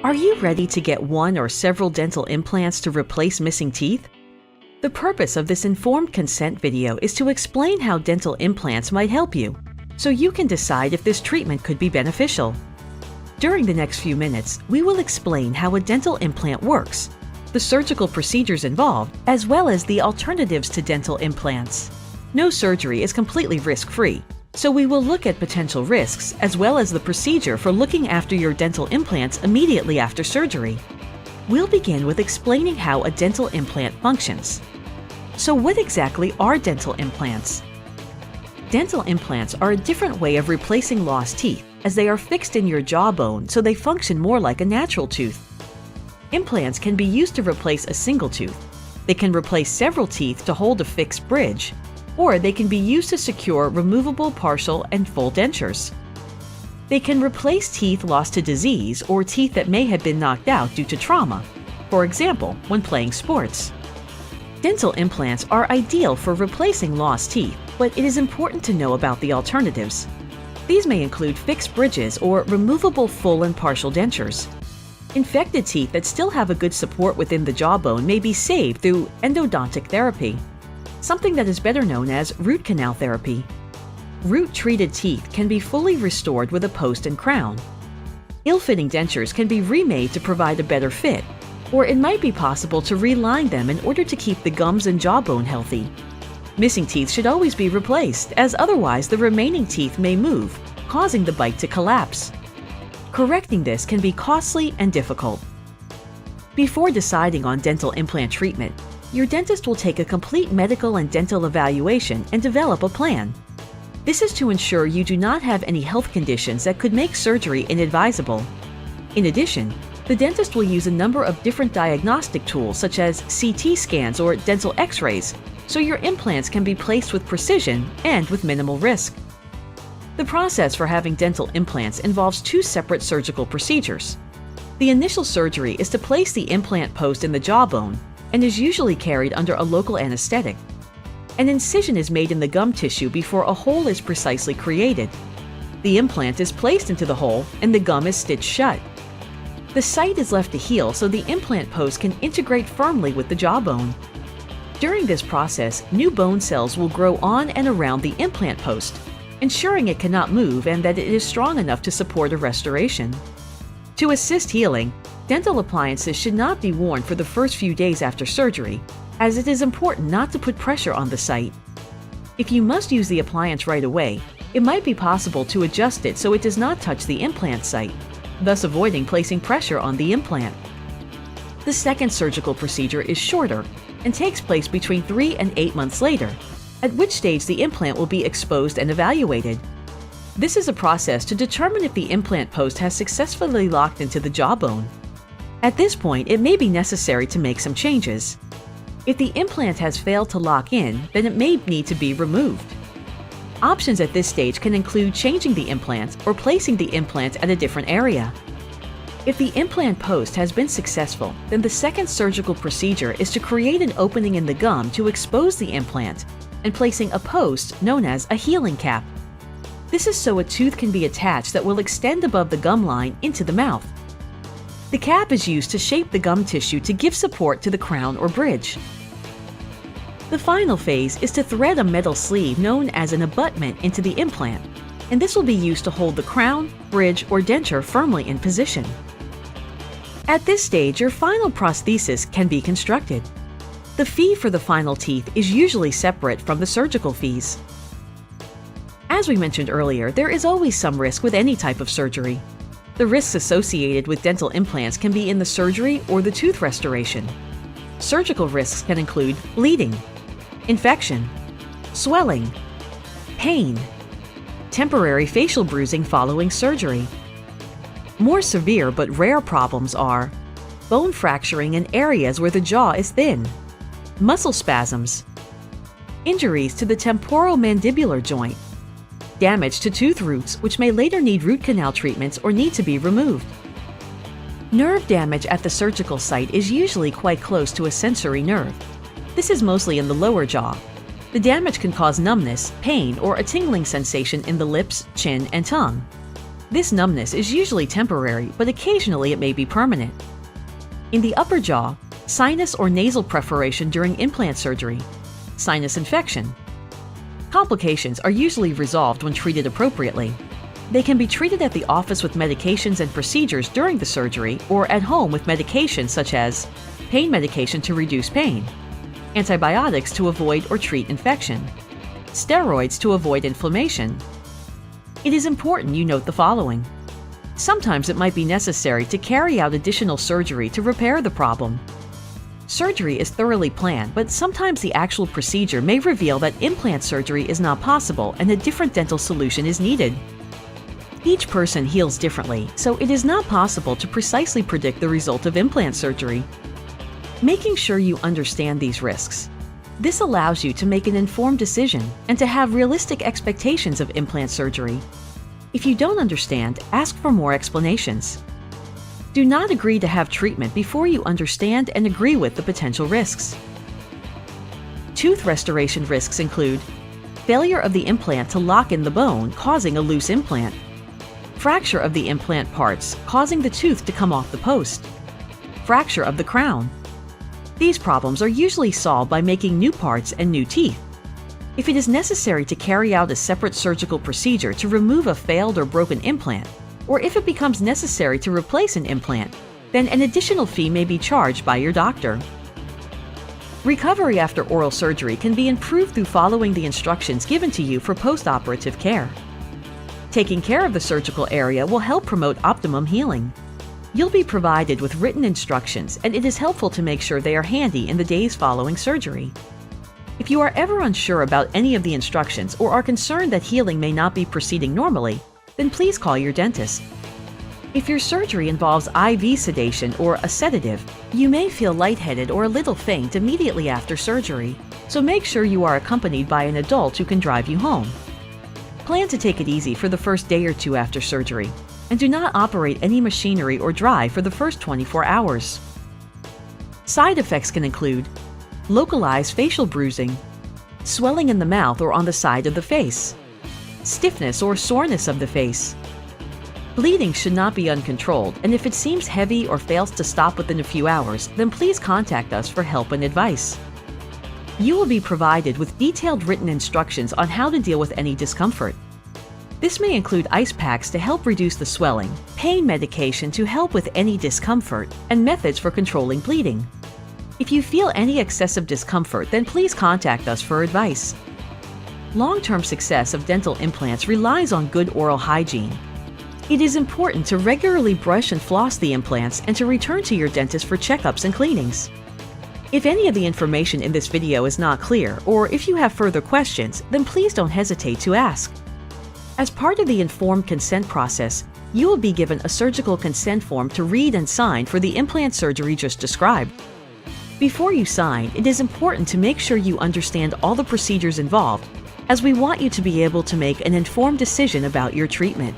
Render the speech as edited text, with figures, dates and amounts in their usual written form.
Are you ready to get one or several dental implants to replace missing teeth? The purpose of this informed consent video is to explain how dental implants might help you, so you can decide if this treatment could be beneficial. During the next few minutes, we will explain how a dental implant works, the surgical procedures involved, as well as the alternatives to dental implants. No surgery is completely risk-free, so we will look at potential risks as well as the procedure for looking after your dental implants immediately after surgery. We'll begin with explaining how a dental implant functions. So what exactly are dental implants? Dental implants are a different way of replacing lost teeth, as they are fixed in your jawbone so they function more like a natural tooth. Implants can be used to replace a single tooth. They can replace several teeth to hold a fixed bridge, or they can be used to secure removable partial and full dentures. They can replace teeth lost to disease or teeth that may have been knocked out due to trauma, for example, when playing sports. Dental implants are ideal for replacing lost teeth, but it is important to know about the alternatives. These may include fixed bridges or removable full and partial dentures. Infected teeth that still have a good support within the jawbone may be saved through endodontic therapy, something that is better known as root canal therapy. Root-treated teeth can be fully restored with a post and crown. Ill-fitting dentures can be remade to provide a better fit, or it might be possible to reline them in order to keep the gums and jawbone healthy. Missing teeth should always be replaced, as otherwise the remaining teeth may move, causing the bite to collapse. Correcting this can be costly and difficult. Before deciding on dental implant treatment, your dentist will take a complete medical and dental evaluation and develop a plan. This is to ensure you do not have any health conditions that could make surgery inadvisable. In addition, the dentist will use a number of different diagnostic tools such as CT scans or dental x-rays, so your implants can be placed with precision and with minimal risk. The process for having dental implants involves two separate surgical procedures. The initial surgery is to place the implant post in the jawbone and is usually carried under a local anesthetic. An incision is made in the gum tissue before a hole is precisely created. The implant is placed into the hole and the gum is stitched shut. The site is left to heal so the implant post can integrate firmly with the jawbone. During this process, new bone cells will grow on and around the implant post, ensuring it cannot move and that it is strong enough to support a restoration. To assist healing, dental appliances should not be worn for the first few days after surgery, as it is important not to put pressure on the site. If you must use the appliance right away, it might be possible to adjust it so it does not touch the implant site, thus avoiding placing pressure on the implant. The second surgical procedure is shorter and takes place between 3 and 8 months later, at which stage the implant will be exposed and evaluated. This is a process to determine if the implant post has successfully locked into the jawbone. At this point, it may be necessary to make some changes. If the implant has failed to lock in, then it may need to be removed. Options at this stage can include changing the implant or placing the implant at a different area. If the implant post has been successful, then the second surgical procedure is to create an opening in the gum to expose the implant and placing a post known as a healing cap. This is so a tooth can be attached that will extend above the gum line into the mouth. The cap is used to shape the gum tissue to give support to the crown or bridge. The final phase is to thread a metal sleeve known as an abutment into the implant, and this will be used to hold the crown, bridge, or denture firmly in position. At this stage, your final prosthesis can be constructed. The fee for the final teeth is usually separate from the surgical fees. As we mentioned earlier, there is always some risk with any type of surgery. The risks associated with dental implants can be in the surgery or the tooth restoration. Surgical risks can include bleeding, infection, swelling, pain, temporary facial bruising following surgery. More severe but rare problems are bone fracturing in areas where the jaw is thin, muscle spasms, injuries to the temporomandibular joint, damage to tooth roots which may later need root canal treatments or need to be removed. Nerve damage at the surgical site is usually quite close to a sensory nerve. This is mostly in the lower jaw. The damage can cause numbness, pain, or a tingling sensation in the lips, chin, and tongue. This numbness is usually temporary, but occasionally it may be permanent. In the upper jaw, sinus or nasal perforation during implant surgery, sinus infection. Complications are usually resolved when treated appropriately. They can be treated at the office with medications and procedures during the surgery or at home with medications such as pain medication to reduce pain, antibiotics to avoid or treat infection, steroids to avoid inflammation. It is important you note the following. Sometimes it might be necessary to carry out additional surgery to repair the problem. Surgery is thoroughly planned, but sometimes the actual procedure may reveal that implant surgery is not possible and a different dental solution is needed. Each person heals differently, so it is not possible to precisely predict the result of implant surgery. Making sure you understand these risks. This allows you to make an informed decision and to have realistic expectations of implant surgery. If you don't understand, ask for more explanations. Do not agree to have treatment before you understand and agree with the potential risks. Tooth restoration risks include failure of the implant to lock in the bone, causing a loose implant, fracture of the implant parts, causing the tooth to come off the post, fracture of the crown. These problems are usually solved by making new parts and new teeth. If it is necessary to carry out a separate surgical procedure to remove a failed or broken implant, or if it becomes necessary to replace an implant, then an additional fee may be charged by your doctor. Recovery after oral surgery can be improved through following the instructions given to you for post-operative care. Taking care of the surgical area will help promote optimum healing. You'll be provided with written instructions, and it is helpful to make sure they are handy in the days following surgery. If you are ever unsure about any of the instructions or are concerned that healing may not be proceeding normally, then please call your dentist. If your surgery involves IV sedation or a sedative, you may feel lightheaded or a little faint immediately after surgery, so make sure you are accompanied by an adult who can drive you home. Plan to take it easy for the first day or two after surgery, and do not operate any machinery or drive for the first 24 hours. Side effects can include localized facial bruising, swelling in the mouth or on the side of the face, stiffness or soreness of the face. Bleeding should not be uncontrolled, and if it seems heavy or fails to stop within a few hours, then please contact us for help and advice. You will be provided with detailed written instructions on how to deal with any discomfort. This may include ice packs to help reduce the swelling, pain medication to help with any discomfort, and methods for controlling bleeding. If you feel any excessive discomfort, then please contact us for advice. Long-term success of dental implants relies on good oral hygiene. It is important to regularly brush and floss the implants and to return to your dentist for checkups and cleanings. If any of the information in this video is not clear, or if you have further questions, then please don't hesitate to ask. As part of the informed consent process, you will be given a surgical consent form to read and sign for the implant surgery just described. Before you sign, it is important to make sure you understand all the procedures involved, as we want you to be able to make an informed decision about your treatment.